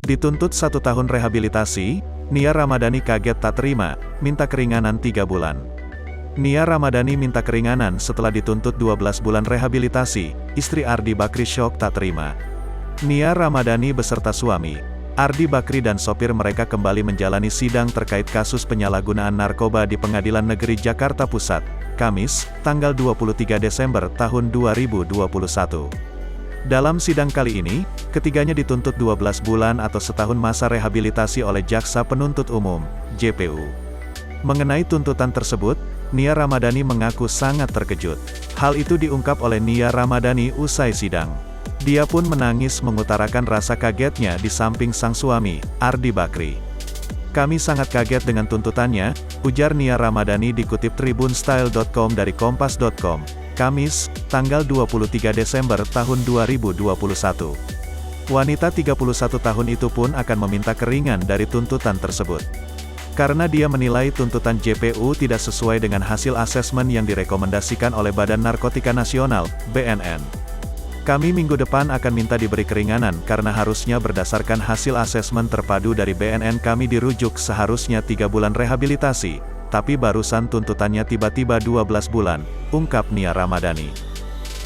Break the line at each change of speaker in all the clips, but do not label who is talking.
Dituntut 1 tahun rehabilitasi, Nia Ramadhani kaget tak terima, minta keringanan 3 bulan. Nia Ramadhani minta keringanan setelah dituntut 12 bulan rehabilitasi, istri Ardi Bakri syok tak terima. Nia Ramadhani beserta suami, Ardi Bakri dan sopir mereka kembali menjalani sidang terkait kasus penyalahgunaan narkoba di Pengadilan Negeri Jakarta Pusat, Kamis, tanggal 23 Desember tahun 2021. Dalam sidang kali ini, ketiganya dituntut 12 bulan atau setahun masa rehabilitasi oleh Jaksa Penuntut Umum, JPU. Mengenai tuntutan tersebut, Nia Ramadhani mengaku sangat terkejut. Hal itu diungkap oleh Nia Ramadhani usai sidang. Dia pun menangis mengutarakan rasa kagetnya di samping sang suami, Ardi Bakri. "Kami sangat kaget dengan tuntutannya," ujar Nia Ramadhani dikutip tribunstyle.com dari kompas.com, Kamis, tanggal 23 Desember tahun 2021. Wanita 31 tahun itu pun akan meminta keringan dari tuntutan tersebut. Karena dia menilai tuntutan JPU tidak sesuai dengan hasil asesmen yang direkomendasikan oleh Badan Narkotika Nasional, BNN. "Kami minggu depan akan minta diberi keringanan karena harusnya berdasarkan hasil asesmen terpadu dari BNN kami dirujuk seharusnya 3 bulan rehabilitasi, tapi barusan tuntutannya tiba-tiba 12 bulan, ungkap Nia Ramadhani.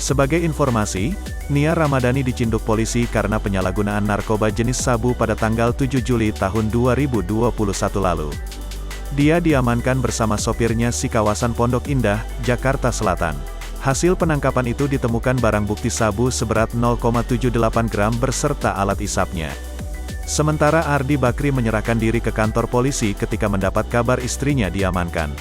Sebagai informasi, Nia Ramadhani dicinduk polisi karena penyalahgunaan narkoba jenis sabu pada tanggal 7 Juli tahun 2021 lalu. Dia diamankan bersama sopirnya di kawasan Pondok Indah, Jakarta Selatan. Hasil penangkapan itu ditemukan barang bukti sabu seberat 0,78 gram berserta alat isapnya. Sementara Ardi Bakri menyerahkan diri ke kantor polisi ketika mendapat kabar istrinya diamankan.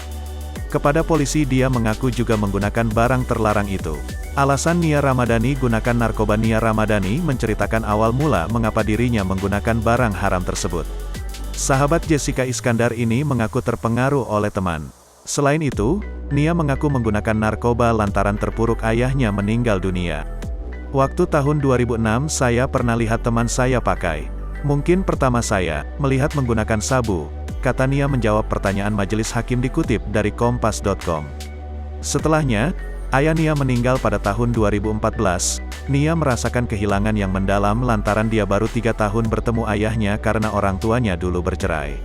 Kepada polisi dia mengaku juga menggunakan barang terlarang itu. Alasan Nia Ramadhani gunakan narkoba. Nia Ramadhani menceritakan awal mula mengapa dirinya menggunakan barang haram tersebut. Sahabat Jessica Iskandar ini mengaku terpengaruh oleh teman. Selain itu, Nia mengaku menggunakan narkoba lantaran terpuruk ayahnya meninggal dunia. "Waktu tahun 2006 saya pernah lihat teman saya pakai. Mungkin pertama saya melihat menggunakan sabu," kata Nia menjawab pertanyaan majelis hakim dikutip dari kompas.com. Setelahnya, ayah Nia meninggal pada tahun 2014, Nia merasakan kehilangan yang mendalam lantaran dia baru 3 tahun bertemu ayahnya karena orang tuanya dulu bercerai.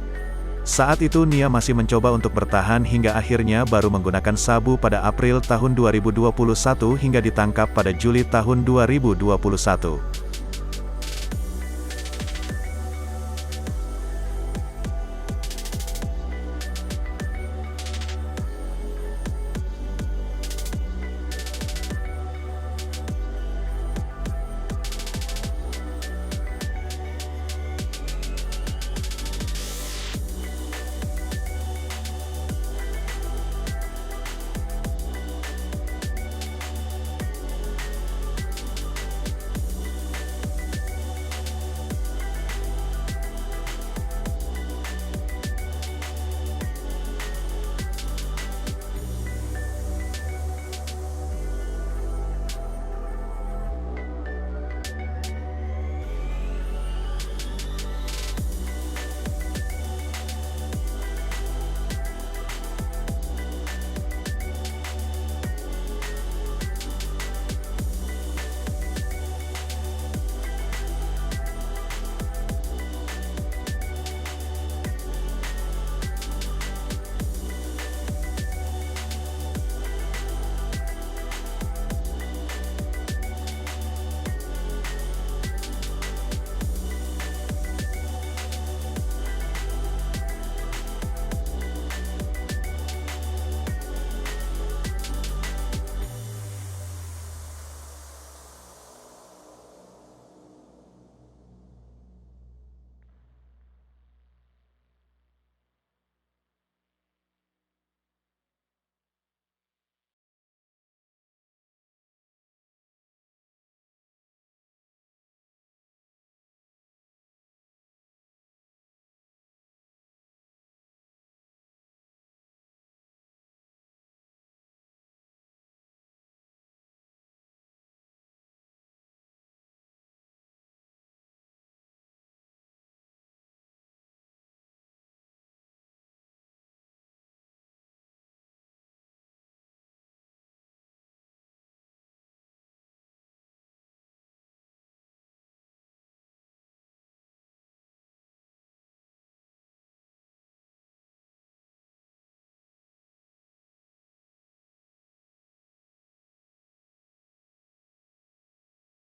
Saat itu Nia masih mencoba untuk bertahan hingga akhirnya baru menggunakan sabu pada April tahun 2021 hingga ditangkap pada Juli tahun 2021.